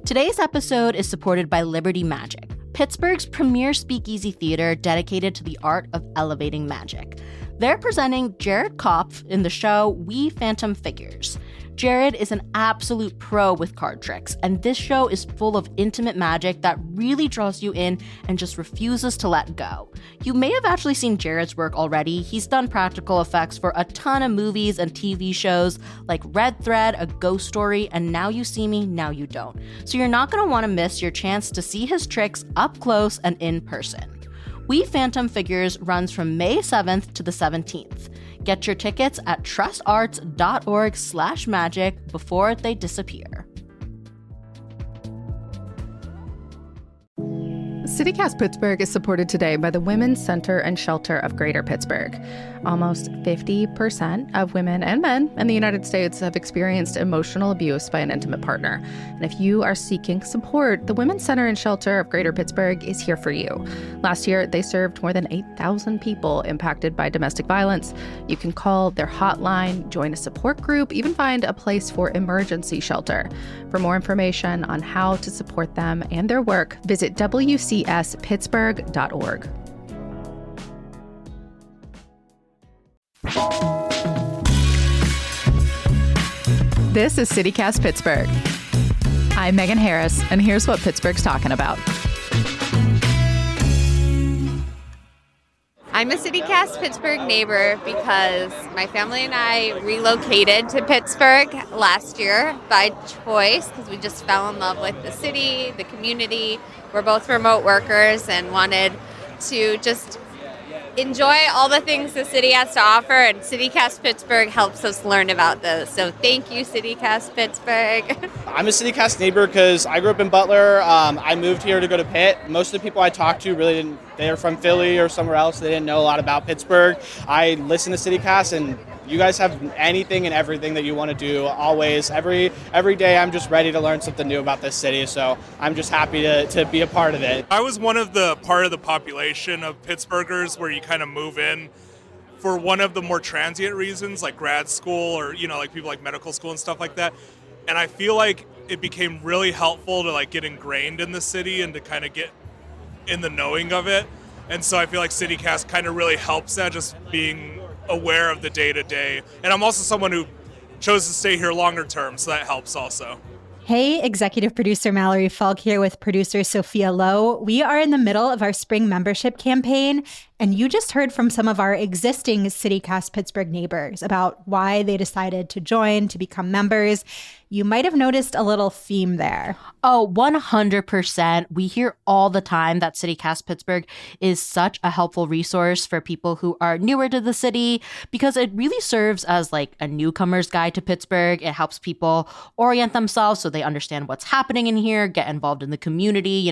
Today's episode is supported by Liberty Magic, Pittsburgh's premier speakeasy theater dedicated to the art of elevating magic. They're presenting Jared Kopf in the show We Phantom Figures. Jared is an absolute pro with card tricks, and this show is full of intimate magic that really draws you in and just refuses to let go. You may have actually seen Jared's work already. He's done practical effects for a ton of movies and TV shows like Red Thread, A Ghost Story, and Now You See Me, Now You Don't. So you're not going to want to miss your chance to see his tricks up close and in person. We Phantom Figures runs from May 7th to the 17th. Get your tickets at trustarts.org/magic before they disappear. City Cast Pittsburgh is supported today by the Women's Center and Shelter of Greater Pittsburgh. Almost 50% of women and men in the United States have experienced emotional abuse by an intimate partner. And if you are seeking support, the Women's Center and Shelter of Greater Pittsburgh is here for you. Last year, they served more than 8,000 people impacted by domestic violence. You can call their hotline, join a support group, even find a place for emergency shelter. For more information on how to support them and their work, visit wcspittsburgh.org. This is City Cast Pittsburgh. I'm Megan Harris, and here's what Pittsburgh's talking about. I'm a City Cast Pittsburgh neighbor because my family and I relocated to Pittsburgh last year by choice because we just fell in love with the city, the community. We're both remote workers and wanted to just enjoy all the things the city has to offer, and City Cast Pittsburgh helps us learn about those. So thank you, City Cast Pittsburgh. I'm a City Cast neighbor because I grew up in Butler. I moved here to go to Pitt. Most of the people I talked to really didn't, they were from Philly or somewhere else. They didn't know a lot about Pittsburgh. I listen to City Cast, and you guys have anything and everything that you want to do always. Every day I'm just ready to learn something new about this city, so I'm just happy to be a part of it. I was one of the part of the population of Pittsburghers where you kind of move in for one of the more transient reasons, like grad school or, like people like medical school and stuff like that. And I feel like it became really helpful to like get ingrained in the city and to kind of get in the knowing of it. And so I feel like CityCast kind of really helps that, just being aware of the day-to-day. And I'm also someone who chose to stay here longer term, so that helps also. Hey, executive producer Mallory Falk here with producer Sophia Lowe. We are in the middle of our spring membership campaign, and you just heard from some of our existing CityCast Pittsburgh neighbors about why they decided to join, to become members. You might have noticed a little theme there. Oh, 100%. We hear all the time that CityCast Pittsburgh is such a helpful resource for people who are newer to the city because it really serves as like a newcomer's guide to Pittsburgh. It helps people orient themselves so they understand what's happening in here, get involved in the community,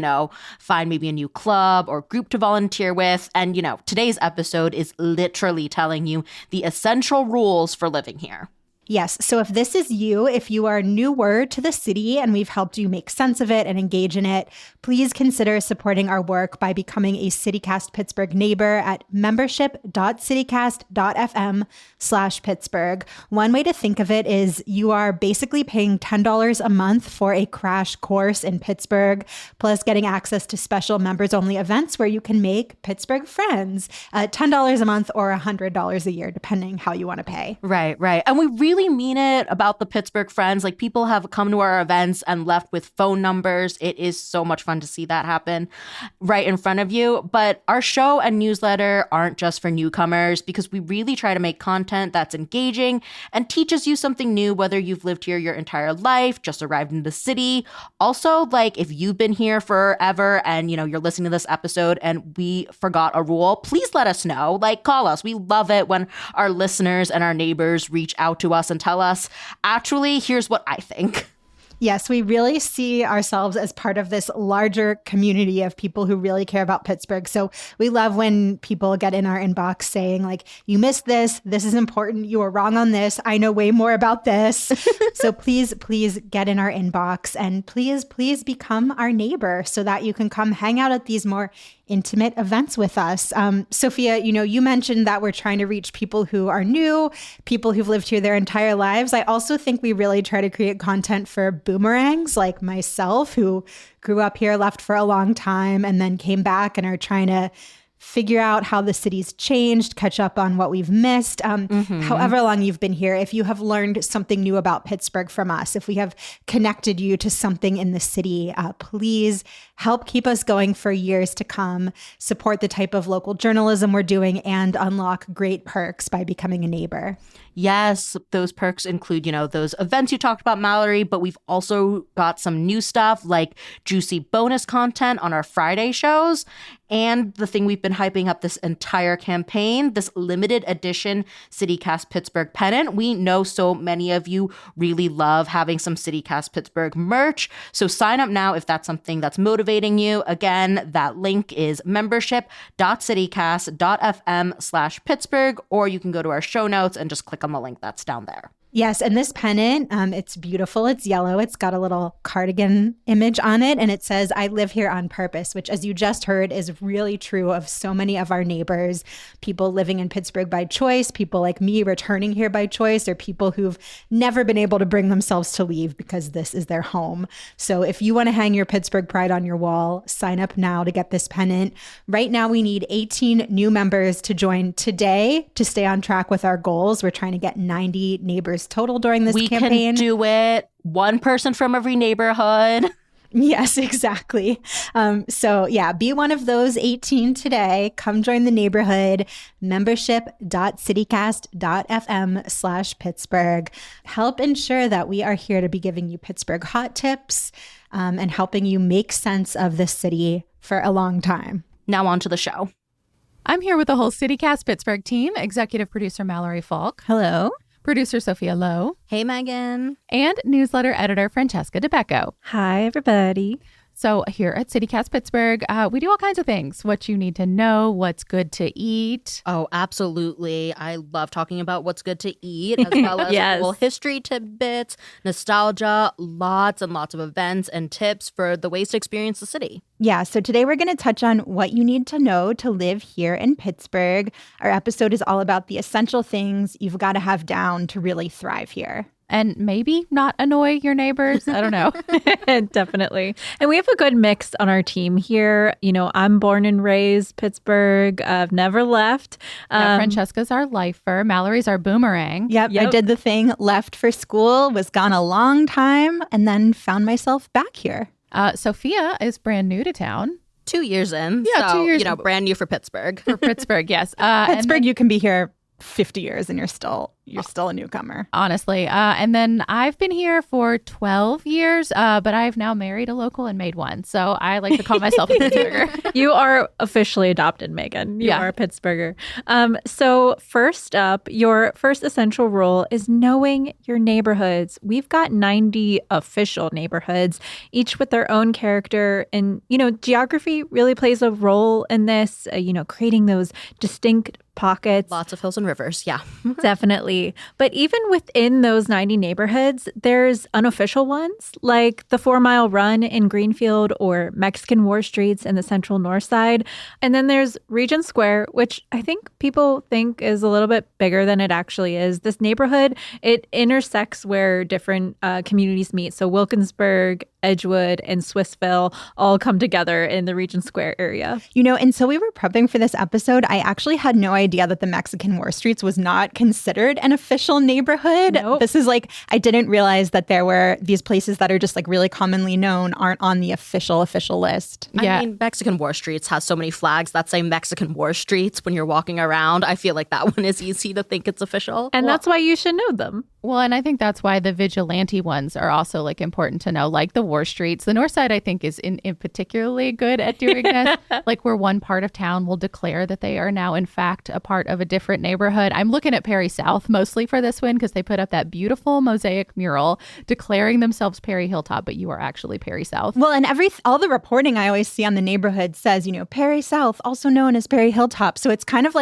find maybe a new club or group to volunteer with. And, today's episode is literally telling you the essential rules for living here. Yes. So if this is you, if you are newer to the city and we've helped you make sense of it and engage in it, please consider supporting our work by becoming a CityCast Pittsburgh neighbor at membership.citycast.fm/Pittsburgh. One way to think of it is you are basically paying $10 a month for a crash course in Pittsburgh, plus getting access to special members-only events where you can make Pittsburgh friends. $10 a month or $100 a year, depending how you want to pay. Right. And we really mean it about the Pittsburgh friends. Like, people have come to our events and left with phone numbers. It is so much fun to see that happen right in front of you. But our show and newsletter aren't just for newcomers because we really try to make content that's engaging and teaches you something new, whether you've lived here your entire life, just arrived in the city. Also, like, if you've been here forever and, you're listening to this episode and we forgot a rule, please let us know. Like, call us. We love it when our listeners and our neighbors reach out to us and tell us, actually, here's what I think. Yes, we really see ourselves as part of this larger community of people who really care about Pittsburgh. So we love when people get in our inbox saying, like, you missed this. This is important. You were wrong on this. I know way more about this. So please get in our inbox and please become our neighbor so that you can come hang out at these more intimate events with us. Sophia, you mentioned that we're trying to reach people who are new, people who've lived here their entire lives. I also think we really try to create content for boomerangs like myself, who grew up here, left for a long time, and then came back and are trying to figure out how the city's changed, catch up on what we've missed. However long you've been here, if you have learned something new about Pittsburgh from us, if we have connected you to something in the city, please help keep us going for years to come, support the type of local journalism we're doing, and unlock great perks by becoming a neighbor. Yes, those perks include, those events you talked about, Mallory, but we've also got some new stuff like juicy bonus content on our Friday shows. And the thing we've been hyping up this entire campaign, this limited edition City Cast Pittsburgh pennant. We know so many of you really love having some City Cast Pittsburgh merch. So sign up now if that's something that's motivating you. Again, that link is membership.citycast.fm/Pittsburgh, or you can go to our show notes and just click on the link that's down there. Yes, and this pennant, it's beautiful. It's yellow. It's got a little cardigan image on it, and it says, "I live here on purpose," which, as you just heard, is really true of so many of our neighbors, people living in Pittsburgh by choice, people like me returning here by choice, or people who've never been able to bring themselves to leave because this is their home. So if you want to hang your Pittsburgh pride on your wall, sign up now to get this pennant. Right now, we need 18 new members to join today to stay on track with our goals. We're trying to get 90 neighbors total during this campaign. We can do it. One person from every neighborhood. Yes, exactly. So yeah, be one of those 18 today. Come join the neighborhood. Membership.citycast.fm/Pittsburgh. Help ensure that we are here to be giving you Pittsburgh hot tips and helping you make sense of this city for a long time. Now on to the show. I'm here with the whole City Cast Pittsburgh team, executive producer Mallory Falk. Hello. Producer Sophia Lowe. Hey, Megan. And newsletter editor Francesca DeBecco. Hi, everybody. So here at City Cast Pittsburgh, we do all kinds of things. What you need to know, what's good to eat. Oh, absolutely. I love talking about what's good to eat, as well as Yes. cool history tidbits, nostalgia, lots and lots of events and tips for the ways to experience the city. Yeah, so today we're going to touch on what you need to know to live here in Pittsburgh. Our episode is all about the essential things you've got to have down to really thrive here. And maybe not annoy your neighbors. I don't know. Definitely. And we have a good mix on our team here. I'm born and raised Pittsburgh. I've never left. Francesca's our lifer. Mallory's our boomerang. Yep, I did the thing, left for school, was gone a long time, and then found myself back here. Sophia is brand new to town. 2 years in. Yeah, so, 2 years. Brand new for Pittsburgh. For Pittsburgh, yes. Pittsburgh, you can be here 50 years and you're still a newcomer. Honestly. And then I've been here for 12 years, but I've now married a local and made one. So I like to call myself a Pittsburgher. You are officially adopted, Megan. You are a Pittsburgher. So first up, your first essential rule is knowing your neighborhoods. We've got 90 official neighborhoods, each with their own character. And, geography really plays a role in this, creating those distinct pockets. Lots of hills and rivers. Yeah. Definitely. But even within those 90 neighborhoods, there's unofficial ones like the 4 Mile Run in Greenfield or Mexican War Streets in the Central North Side. And then there's Regent Square, which I think people think is a little bit bigger than it actually is. This neighborhood, it intersects where different communities meet. So Wilkinsburg, Edgewood, and Swissville all come together in the Regent Square area. Until we were prepping for this episode, I actually had no idea that the Mexican War Streets was not considered an official neighborhood. Nope. This is I didn't realize that there were these places that are just really commonly known aren't on the official list. Yeah. I mean, Mexican War Streets has so many flags that say Mexican War Streets when you're walking around. I feel like that one is easy to think it's official. And that's why you should know them. Well, and I think that's why the vigilante ones are also important to know, like the War Streets. The North Side, I think, is in particularly good at doing this. Where one part of town will declare that they are now, in fact, a part of a different neighborhood. I'm looking at Perry South mostly for this one because they put up that beautiful mosaic mural declaring themselves Perry Hilltop, but you are actually Perry South. Well, and all the reporting I always see on the neighborhood says, Perry South, also known as Perry Hilltop. So it's kind of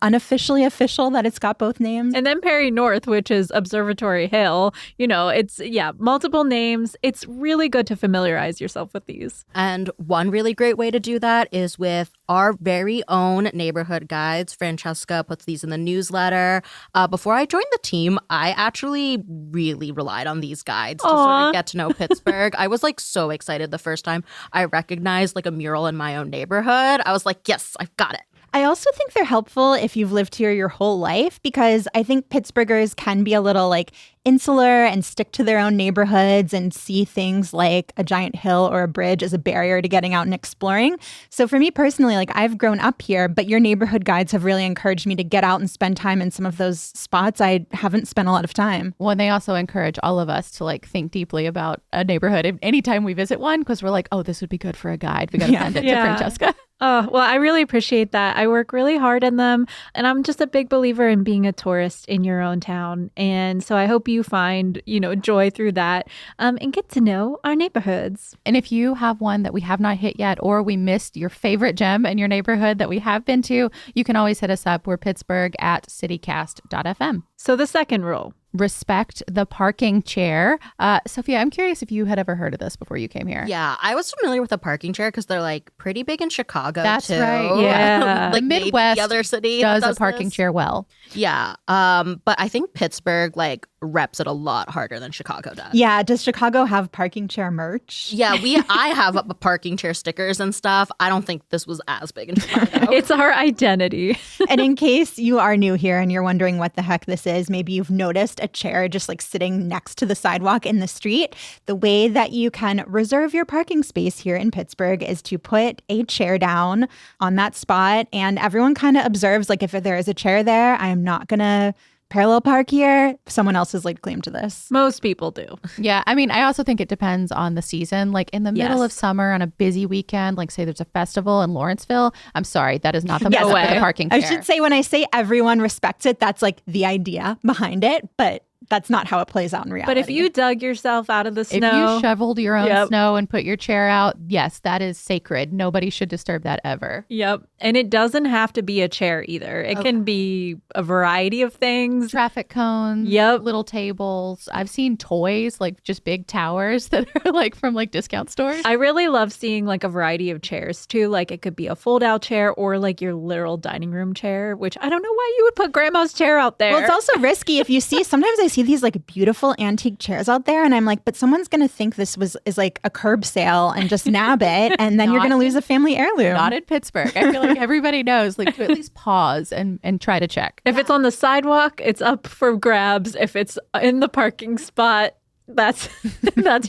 unofficially official that it's got both names. And then Perry North, which is Observatory Hill. It's, multiple names. It's really really good to familiarize yourself with these. And one really great way to do that is with our very own neighborhood guides. Francesca puts these in the newsletter. Before I joined the team, I actually really relied on these guides to sort of get to know Pittsburgh. I was like so excited the first time I recognized like a mural in my own neighborhood. I was like, yes, I've got it. I also think they're helpful if you've lived here your whole life, because I think Pittsburghers can be a little like insular and stick to their own neighborhoods and see things like a giant hill or a bridge as a barrier to getting out and exploring. So for me personally, like I've grown up here, but your neighborhood guides have really encouraged me to get out and spend time in some of those spots I haven't spent a lot of time. Well, and they also encourage all of us to like think deeply about a neighborhood anytime we visit one, because we're like, oh, this would be good for a guide. We got to send it to Francesca. Oh, well, I really appreciate that. I work really hard in them, and I'm just a big believer in being a tourist in your own town. And so I hope you find, joy through that and get to know our neighborhoods. And if you have one that we have not hit yet, or we missed your favorite gem in your neighborhood that we have been to, you can always hit us up. We're Pittsburgh at citycast.fm. So the second rule. Respect the parking chair. Sophia, I'm curious if you had ever heard of this before you came here. Yeah, I was familiar with a parking chair because they're like pretty big in Chicago. That's too. right. Yeah. Like the Midwest the other city does a parking chair well. Yeah. But I think Pittsburgh like reps it a lot harder than Chicago does. Yeah. Does Chicago have parking chair merch? Yeah, I have parking chair stickers and stuff. I don't think this was as big in Chicago. It's our identity. And in case you are new here and you're wondering what the heck this is, maybe you've noticed a chair just like sitting next to the sidewalk in the street. The way that you can reserve your parking space here in Pittsburgh is to put a chair down on that spot, and everyone kind of observes, like, if there is a chair there, I am not going to parallel park here. Someone else has laid claim to this. Most people do. Yeah. I mean, I also think it depends on the season. Like in the middle of summer on a busy weekend, like say there's a festival in Lawrenceville. I'm sorry, that is not the best for the parking chair. I should say when I say everyone respects it, that's like the idea behind it. But that's not how it plays out in reality. But if you dug yourself out of the snow. If you shoveled your own snow and put your chair out, yes, that is sacred. Nobody should disturb that ever. Yep. And it doesn't have to be a chair either. It can be a variety of things. Traffic cones, little tables. I've seen toys, like just big towers that are like from like discount stores. I really love seeing like a variety of chairs too. Like it could be a fold out chair or like your literal dining room chair, which I don't know why you would put grandma's chair out there. Well, it's also risky if you see, sometimes I see these like beautiful antique chairs out there and I'm like, but someone's going to think this is like a curb sale and just nab it. And then you're going to lose a family heirloom. Not in Pittsburgh. I feel like everybody knows like to at least pause and try to check. If it's on the sidewalk, it's up for grabs. If it's in the parking spot, that's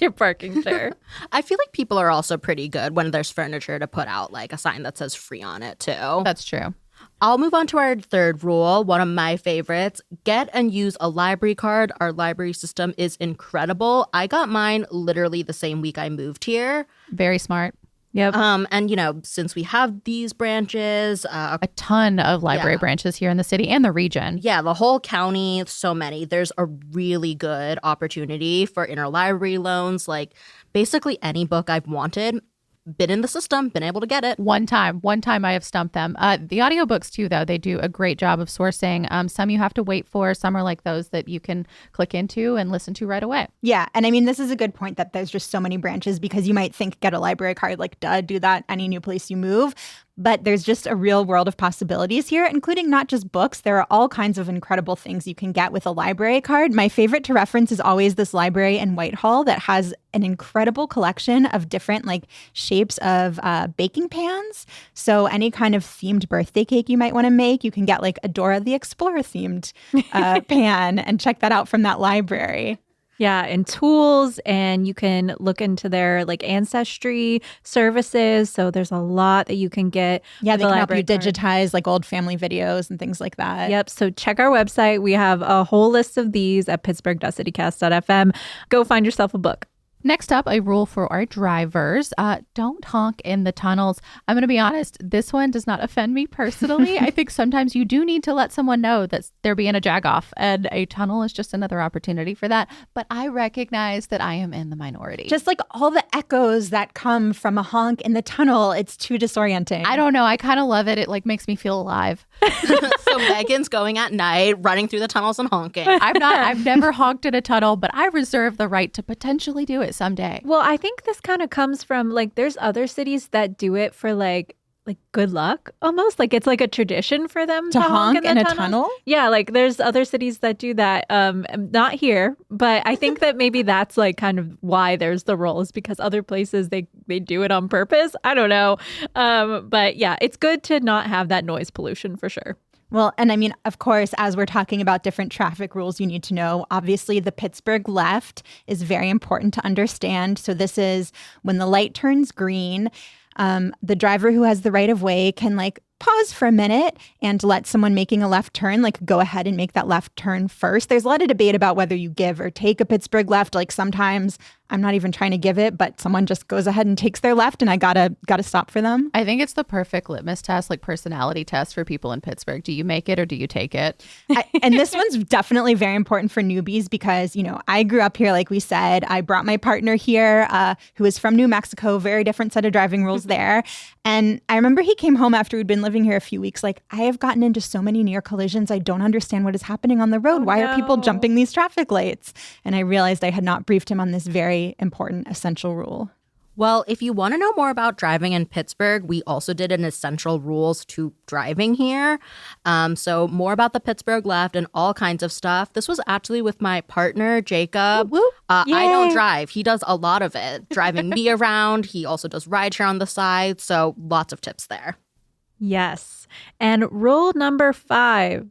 your parking chair. I feel like people are also pretty good when there's furniture to put out like a sign that says free on it too. That's true. I'll move on to our third rule, one of my favorites. Get and use a library card. Our library system is incredible. I got mine literally the same week I moved here. Very smart. Yep. And, since we have these branches. A ton of library branches here in the city and the region. Yeah, the whole county, so many. There's a really good opportunity for interlibrary loans. Like basically any book I've wanted, been in the system, been able to get it. One time I have stumped them. The audiobooks too, though, they do a great job of sourcing. Some you have to wait for. Some are like those that you can click into and listen to right away. Yeah. And I mean, this is a good point that there's just so many branches, because you might think get a library card, like, duh, do that any new place you move. But there's just a real world of possibilities here, including not just books. There are all kinds of incredible things you can get with a library card. My favorite to reference is always this library in Whitehall that has an incredible collection of different like shapes of baking pans. So any kind of themed birthday cake you might want to make, you can get like a Dora the Explorer themed pan and check that out from that library. Yeah, and tools, and you can look into their like ancestry services. So there's a lot that you can get. Yeah, they can help you card. digitize like old family videos and things like that. Yep. So check our website. We have a whole list of these at pittsburgh.citycast.fm. Go find yourself a book. Next up, a rule for our drivers. Don't honk in the tunnels. I'm going to be honest, this one does not offend me personally. I think sometimes you do need to let someone know that they're being a jagoff, and a tunnel is just another opportunity for that. But I recognize that I am in the minority. Just like all the echoes that come from a honk in the tunnel, it's too disorienting. I don't know. I kind of love it. It like makes me feel alive. So Megan's going at night, running through the tunnels and honking. I've never honked in a tunnel, but I reserve the right to potentially do it someday. Well, I think this kind of comes from like there's other cities that do it for like good luck almost. Like it's like a tradition for them to honk in the a tunnel. Yeah, like there's other cities that do that. Not here, but I think that maybe that's like kind of why there's the rule is because other places they do it on purpose. I don't know. But yeah, it's good to not have that noise pollution for sure. Well, and I mean, of course, as we're talking about different traffic rules you need to know, obviously the Pittsburgh left is very important to understand. So this is when the light turns green, the driver who has the right of way can like pause for a minute and let someone making a left turn like go ahead and make that left turn first. There's a lot of debate about whether you give or take a Pittsburgh left. Like sometimes I'm not even trying to give it, but someone just goes ahead and takes their left and I gotta stop for them. I think it's the perfect litmus test, like personality test for people in Pittsburgh. Do you make it or do you take it? And this one's definitely very important for newbies because, you know, I grew up here, like we said. I brought my partner here who is from New Mexico, very different set of driving rules there. And I remember he came home after we'd been living here a few weeks, like, I have gotten into so many near collisions. I don't understand what is happening on the road. Why are people jumping these traffic lights? And I realized I had not briefed him on this very important essential rule. Well, if you want to know more about driving in Pittsburgh, we also did an essential rules to driving here. So more about the Pittsburgh left and all kinds of stuff. This was actually with my partner, Jacob. I don't drive. He does a lot of it, driving me around. He also does rideshare on the side. So lots of tips there. Yes. And rule number 5,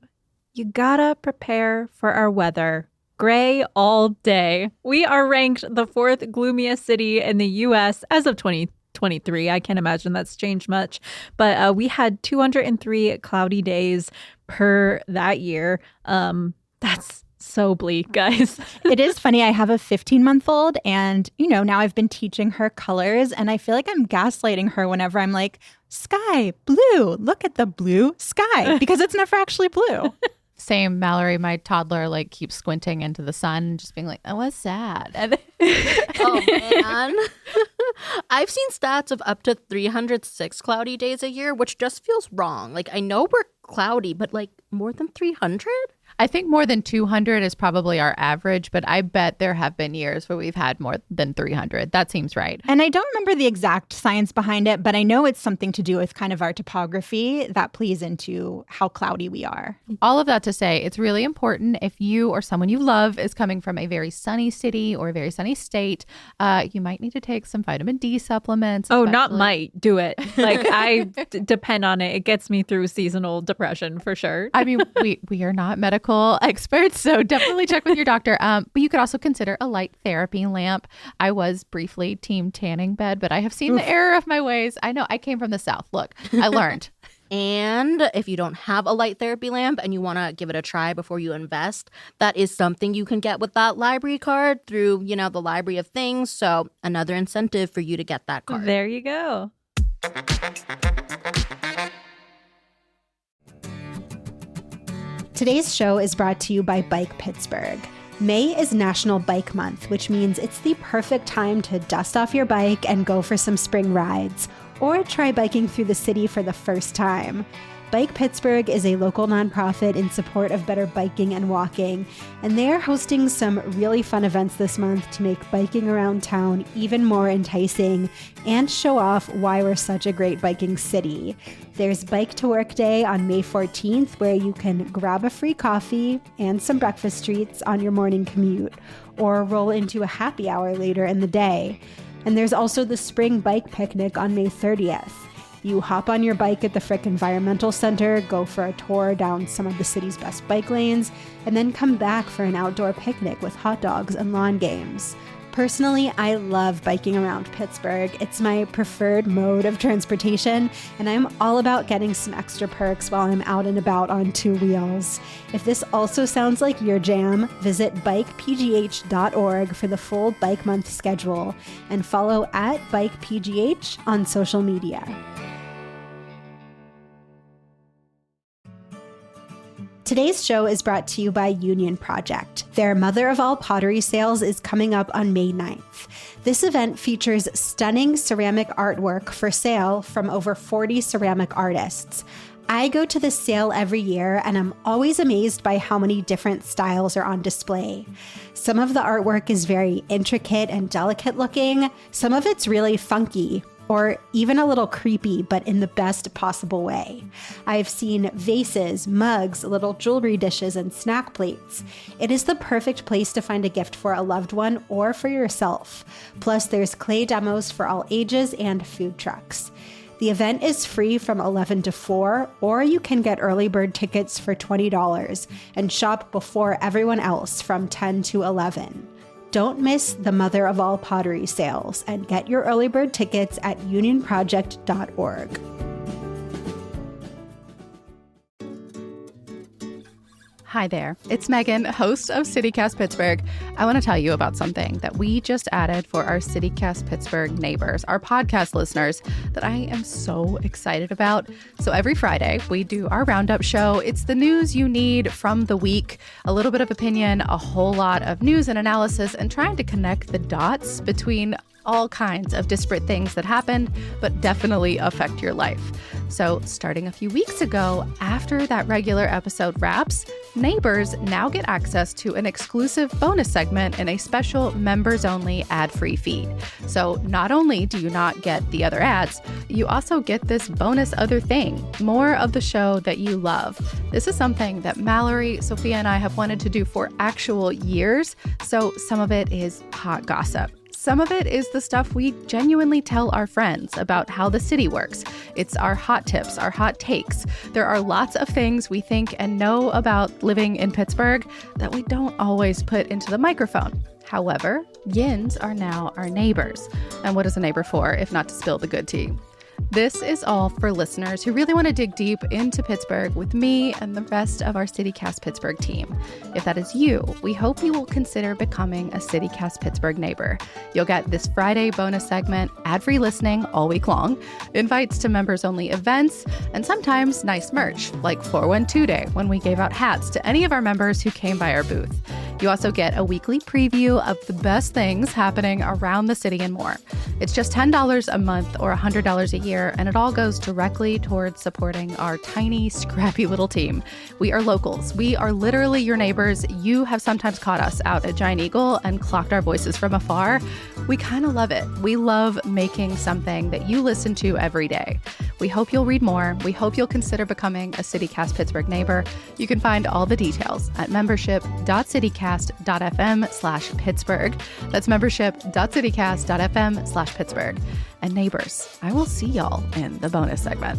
you gotta prepare for our weather. Gray all day. We are ranked the 4th gloomiest city in the U.S. as of 2023. I can't imagine that's changed much. But we had 203 cloudy days per that year. That's so bleak, guys. It is funny. I have a 15-month-old and, you know, now I've been teaching her colors and I feel like I'm gaslighting her whenever I'm like, sky, blue, look at the blue sky, because it's never actually blue. Same, Mallory, my toddler, like keeps squinting into the sun and just being like, oh, what's sad? Oh, man. I've seen stats of up to 306 cloudy days a year, which just feels wrong. Like, I know we're cloudy, but like more than 300? I think more than 200 is probably our average, but I bet there have been years where we've had more than 300. That seems right. And I don't remember the exact science behind it, but I know it's something to do with kind of our topography that plays into how cloudy we are. All of that to say, it's really important if you or someone you love is coming from a very sunny city or a very sunny state, you might need to take some vitamin D supplements. Oh, not might. Do it. Like, I depend on it. It gets me through seasonal depression for sure. I mean, we are not medical experts, so definitely check with your doctor. But you could also consider a light therapy lamp. I was briefly team tanning bed, but I have seen the error of my ways. I know, I came from the South. Look, I learned. And if you don't have a light therapy lamp and you want to give it a try before you invest, that is something you can get with that library card through, you know, the Library of Things. So another incentive for you to get that card. There you go. Today's show is brought to you by Bike Pittsburgh. May is National Bike Month, which means it's the perfect time to dust off your bike and go for some spring rides, or try biking through the city for the first time. Bike Pittsburgh is a local nonprofit in support of better biking and walking, and they're hosting some really fun events this month to make biking around town even more enticing and show off why we're such a great biking city. There's Bike to Work Day on May 14th, where you can grab a free coffee and some breakfast treats on your morning commute, or roll into a happy hour later in the day. And there's also the Spring Bike Picnic on May 30th. You hop on your bike at the Frick Environmental Center, go for a tour down some of the city's best bike lanes, and then come back for an outdoor picnic with hot dogs and lawn games. Personally, I love biking around Pittsburgh. It's my preferred mode of transportation, and I'm all about getting some extra perks while I'm out and about on two wheels. If this also sounds like your jam, visit bikepgh.org for the full Bike Month schedule, and follow @bikepgh on social media. Today's show is brought to you by Union Project. Their Mother of All Pottery sales is coming up on May 9th. This event features stunning ceramic artwork for sale from over 40 ceramic artists. I go to this sale every year and I'm always amazed by how many different styles are on display. Some of the artwork is very intricate and delicate looking. Some of it's really funky or even a little creepy, but in the best possible way. I've seen vases, mugs, little jewelry dishes, and snack plates. It is the perfect place to find a gift for a loved one or for yourself. Plus, there's clay demos for all ages and food trucks. The event is free from 11 to 4, or you can get early bird tickets for $20 and shop before everyone else from 10 to 11. Don't miss the mother of all pottery sales and get your early bird tickets at unionproject.org. Hi there, it's Megan, host of City Cast Pittsburgh. I want to tell you about something that we just added for our City Cast Pittsburgh neighbors, our podcast listeners, that I am so excited about. So every Friday, we do our roundup show. It's the news you need from the week, a little bit of opinion, a whole lot of news and analysis, and trying to connect the dots between all kinds of disparate things that happened, but definitely affect your life. So starting a few weeks ago, after that regular episode wraps, neighbors now get access to an exclusive bonus segment in a special members-only ad-free feed. So not only do you not get the other ads, you also get this bonus other thing, more of the show that you love. This is something that Mallory, Sophia, and I have wanted to do for actual years, so some of it is hot gossip. Some of it is the stuff we genuinely tell our friends about how the city works. It's our hot tips, our hot takes. There are lots of things we think and know about living in Pittsburgh that we don't always put into the microphone. However, Yins are now our neighbors. And what is a neighbor for if not to spill the good tea? This is all for listeners who really want to dig deep into Pittsburgh with me and the rest of our City Cast Pittsburgh team. If that is you, we hope you will consider becoming a City Cast Pittsburgh neighbor. You'll get this Friday bonus segment, ad-free listening all week long, invites to members-only events, and sometimes nice merch, like 412 Day when we gave out hats to any of our members who came by our booth. You also get a weekly preview of the best things happening around the city and more. It's just $10 a month or $100 a year, and it all goes directly towards supporting our tiny, scrappy little team. We are locals. We are literally your neighbors. You have sometimes caught us out at Giant Eagle and clocked our voices from afar. We kind of love it. We love making something that you listen to every day. We hope you'll read more. We hope you'll consider becoming a City Cast Pittsburgh neighbor. You can find all the details at membership.citycast.fm/Pittsburgh. That's membership.citycast.fm/Pittsburgh. And neighbors, I will see y'all in the bonus segment.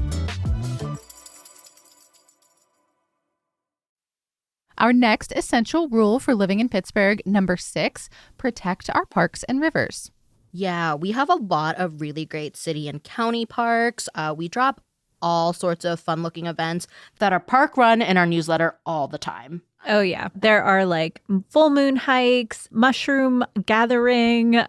Our next essential rule for living in Pittsburgh, number 6, protect our parks and rivers. Yeah, we have a lot of really great city and county parks. We drop all sorts of fun-looking events that are park run in our newsletter all the time. Oh, yeah. There are like full moon hikes, mushroom gathering,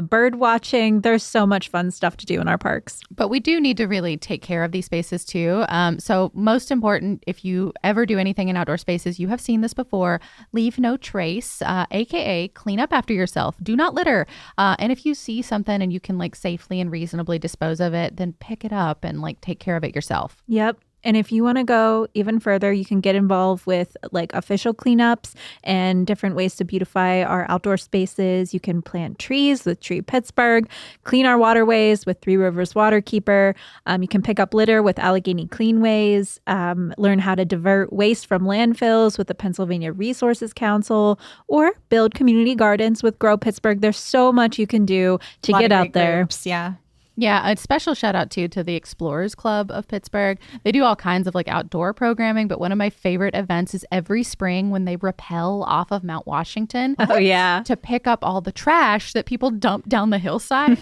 bird watching. There's so much fun stuff to do in our parks. But we do need to really take care of these spaces too. So most important, if you ever do anything in outdoor spaces, you have seen this before, leave no trace, AKA clean up after yourself. Do not litter. And if you see something and you can like safely and reasonably dispose of it, then pick it up and like take care of it yourself. Yep. And if you want to go even further, you can get involved with like official cleanups and different ways to beautify our outdoor spaces. You can plant trees with Tree Pittsburgh, clean our waterways with Three Rivers Waterkeeper. You can pick up litter with Allegheny Cleanways, learn how to divert waste from landfills with the Pennsylvania Resources Council, or build community gardens with Grow Pittsburgh. There's so much you can do to get out there. Groups, yeah. Yeah, a special shout out to the Explorers Club of Pittsburgh. They do all kinds of like outdoor programming, but one of my favorite events is every spring when they rappel off of Mount Washington. Oh, yeah. To pick up all the trash that people dump down the hillside.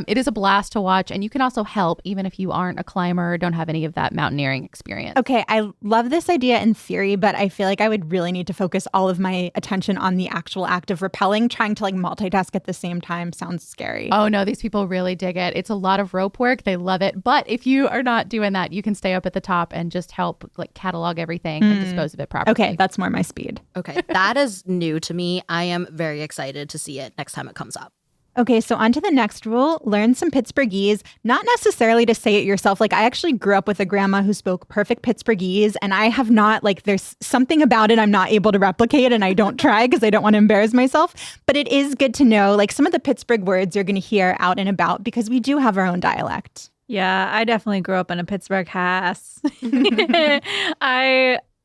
It is a blast to watch, and you can also help even if you aren't a climber or don't have any of that mountaineering experience. Okay, I love this idea in theory, but I feel like I would really need to focus all of my attention on the actual act of rappelling. Trying to like multitask at the same time sounds scary. Oh, no, these people really dig it. It's a lot of rope work. They love it. But if you are not doing that, you can stay up at the top and just help like catalog everything and dispose of it properly. Okay, that's more my speed. Okay, that is new to me. I am very excited to see it next time it comes up. Okay, so on to the next rule. Learn some Pittsburghese, not necessarily to say it yourself. Like, I actually grew up with a grandma who spoke perfect Pittsburghese, and I have not, like, there's something about it I'm not able to replicate, and I don't try because I don't want to embarrass myself. But it is good to know, like, some of the Pittsburgh words you're going to hear out and about because we do have our own dialect. Yeah, I definitely grew up in a Pittsburgh house.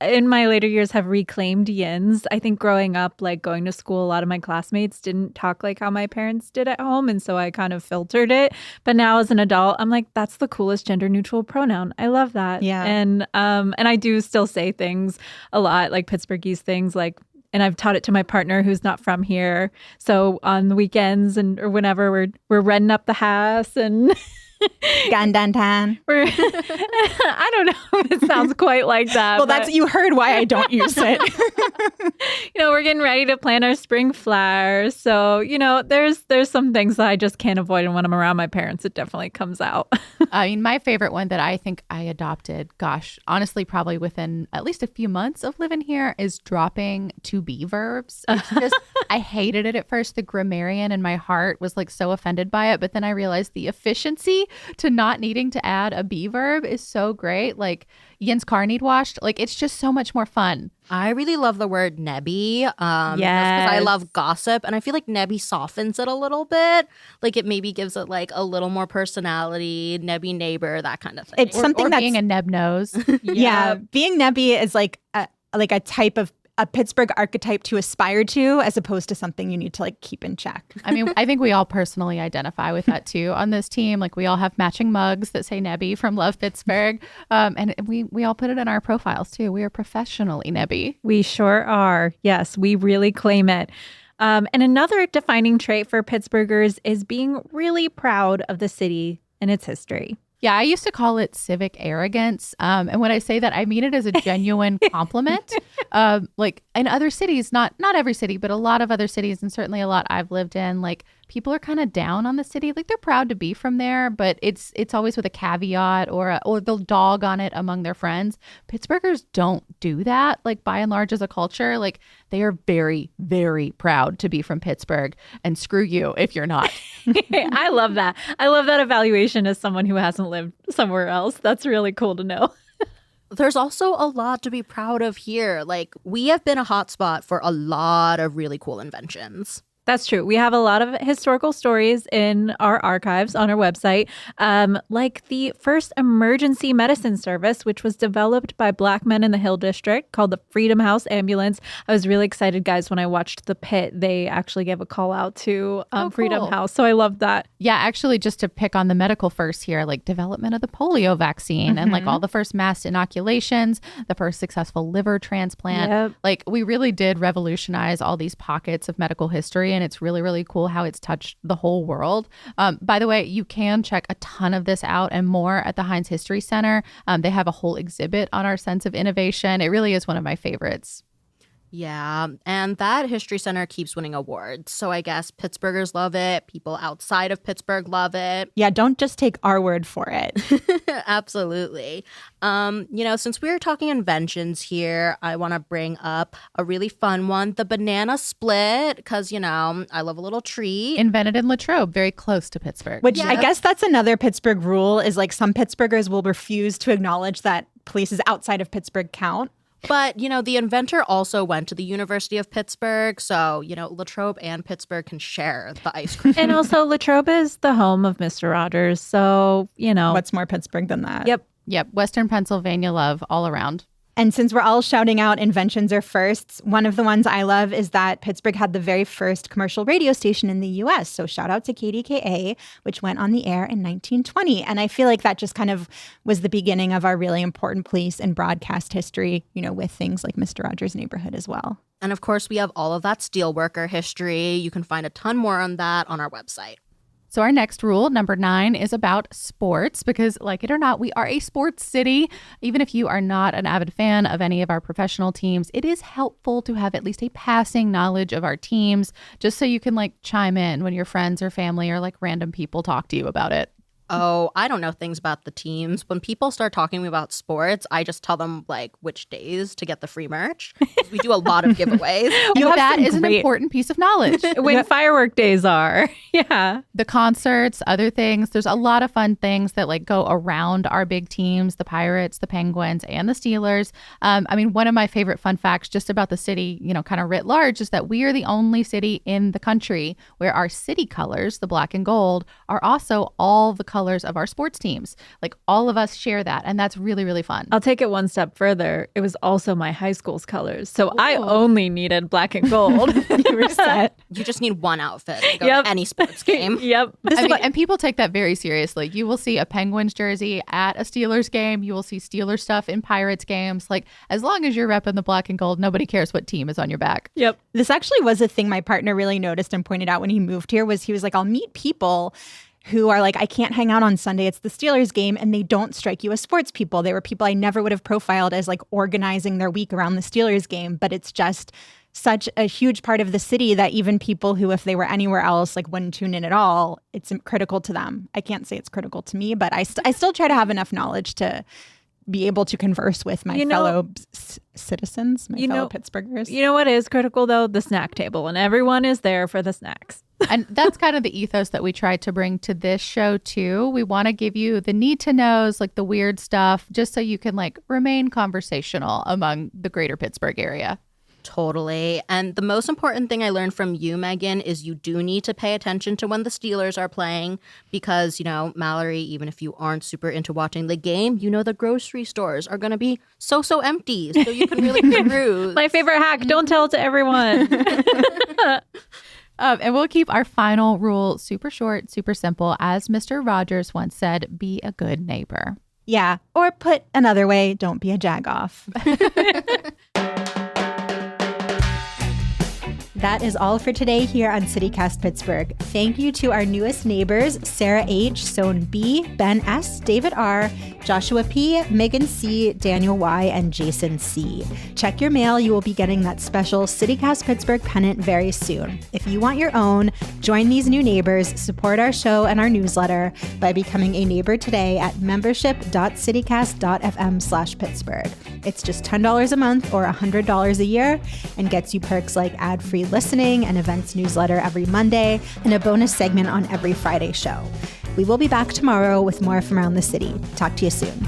In my later years, have reclaimed yins. I think growing up, like going to school, a lot of my classmates didn't talk like how my parents did at home. And so I kind of filtered it. But now as an adult, I'm like, that's the coolest gender neutral pronoun. I love that. Yeah. And I do still say things a lot, like Pittsburghese things, like, and I've taught it to my partner who's not from here. So on the weekends or whenever we're renting up the house and Gandantan. I don't know if it sounds quite like that. Well, that's you heard why I don't use it. We're getting ready to plant our spring flowers. So, there's some things that I just can't avoid. And when I'm around my parents, it definitely comes out. I mean, my favorite one that I think I adopted, gosh, honestly, probably within at least a few months of living here is dropping to be verbs. It's just, I hated it at first. The grammarian in my heart was like so offended by it. But then I realized the efficiency to not needing to add a be verb is so great. Like Jens car need washed. Like it's just so much more fun. I really love the word nebby. Yes. Because I love gossip. And I feel like nebby softens it a little bit. Like it maybe gives it like a little more personality, nebby neighbor, that kind of thing. It's something that's being a neb nose. Yeah. Being nebby is like a type of a Pittsburgh archetype to aspire to, as opposed to something you need to like keep in check. I mean, I think we all personally identify with that too on this team. Like we all have matching mugs that say Nebby from Love Pittsburgh. And we all put it in our profiles too. We are professionally Nebby. We sure are. Yes, we really claim it. And another defining trait for Pittsburghers is being really proud of the city and its history. Yeah, I used to call it civic arrogance. And when I say that, I mean it as a genuine compliment. Like in other cities, not every city, but a lot of other cities, and certainly a lot I've lived in, like people are kind of down on the city. Like they're proud to be from there, but it's always with a caveat or they'll dog on it among their friends. Pittsburghers don't do that. Like by and large as a culture, like they are very, very proud to be from Pittsburgh, and screw you if you're not. I love that. I love that evaluation as someone who hasn't lived somewhere else. That's really cool to know. There's also a lot to be proud of here. Like we have been a hotspot for a lot of really cool inventions. That's true. We have a lot of historical stories in our archives on our website, like the first emergency medicine service, which was developed by Black men in the Hill District called the Freedom House Ambulance. I was really excited, guys, when I watched The Pit. They actually gave a call out to Freedom House. So I love that. Yeah, actually, just to pick on the medical first here, like development of the polio vaccine and like all the first mass inoculations, the first successful liver transplant. Yep. Like we really did revolutionize all these pockets of medical history. And it's really, really cool how it's touched the whole world. By the way, you can check a ton of this out and more at the Heinz History Center. They have a whole exhibit on our sense of innovation. It really is one of my favorites. Yeah, and that History Center keeps winning awards. So I guess Pittsburghers love it. People outside of Pittsburgh love it. Yeah, don't just take our word for it. Absolutely. Since we were talking inventions here, I want to bring up a really fun one, the banana split, because, I love a little treat. Invented in Latrobe, very close to Pittsburgh. Which I guess that's another Pittsburgh rule is like some Pittsburghers will refuse to acknowledge that places outside of Pittsburgh count. But, the inventor also went to the University of Pittsburgh. So, Latrobe and Pittsburgh can share the ice cream. And also Latrobe is the home of Mr. Rogers. So, What's more Pittsburgh than that? Yep. Western Pennsylvania love all around. And since we're all shouting out inventions or firsts, one of the ones I love is that Pittsburgh had the very first commercial radio station in the U.S. So shout out to KDKA, which went on the air in 1920. And I feel like that just kind of was the beginning of our really important place in broadcast history, with things like Mr. Rogers' Neighborhood as well. And of course, we have all of that steelworker history. You can find a ton more on that on our website. So our next rule, number 9, is about sports because, like it or not, we are a sports city. Even if you are not an avid fan of any of our professional teams, it is helpful to have at least a passing knowledge of our teams just so you can chime in when your friends or family or random people talk to you about it. Oh, I don't know things about the teams. When people start talking to me about sports, I just tell them like which days to get the free merch. We do a lot of giveaways. That is an important piece of knowledge. When firework days are. Yeah. The concerts, other things. There's a lot of fun things that like go around our big teams, the Pirates, the Penguins, and the Steelers. I mean, one of my favorite fun facts just about the city, you know, kind of writ large, is that we are the only city in the country where our city colors, the black and gold, are also all the colors of our sports teams. Like all of us share that, and that's really, really fun. I'll take it one step further. It was also my high school's colors. So I only needed black and gold. You were set. You just need one outfit to go to any sports game. Yep. I mean, and people take that very seriously. You will see a Penguins jersey at a Steelers game. You will see Steelers stuff in Pirates games. Like, as long as you're repping the black and gold, nobody cares what team is on your back. Yep. This actually was a thing my partner really noticed and pointed out when he moved here. Was he was like, I'll meet people who are like, I can't hang out on Sunday. It's the Steelers game. And they don't strike you as sports people. They were people I never would have profiled as like organizing their week around the Steelers game. But it's just such a huge part of the city that even people who, if they were anywhere else, like wouldn't tune in at all, it's critical to them. I can't say it's critical to me, but I still try to have enough knowledge to be able to converse with my fellow citizens, my fellow Pittsburghers. You know what is critical, though? The snack table. And everyone is there for the snacks. And that's kind of the ethos that we try to bring to this show, too. We want to give you the need to knows, like the weird stuff, just so you can like remain conversational among the greater Pittsburgh area. Totally. And the most important thing I learned from you, Megan, is you do need to pay attention to when the Steelers are playing because, you know, Mallory, even if you aren't super into watching the game, you know the grocery stores are going to be so empty. So you can really peruse. My favorite hack, don't tell it to everyone. And we'll keep our final rule super short, super simple. As Mr. Rogers once said, be a good neighbor. Yeah. Or put another way, don't be a jagoff. That is all for today here on City Cast Pittsburgh. Thank you to our newest neighbors, Sarah H., Sohn B., Ben S., David R., Joshua P., Megan C., Daniel Y., and Jason C. Check your mail. You will be getting that special City Cast Pittsburgh pennant very soon. If you want your own, join these new neighbors, support our show and our newsletter by becoming a neighbor today at membership.citycast.fm/Pittsburgh. It's just $10 a month or $100 a year and gets you perks like ad-free listening, an events newsletter every Monday, and a bonus segment on every Friday show. We will be back tomorrow with more from around the city. Talk to you soon.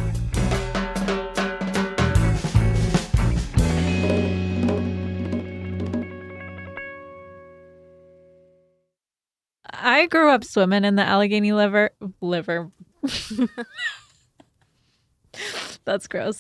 I grew up swimming in the Allegheny River. That's gross.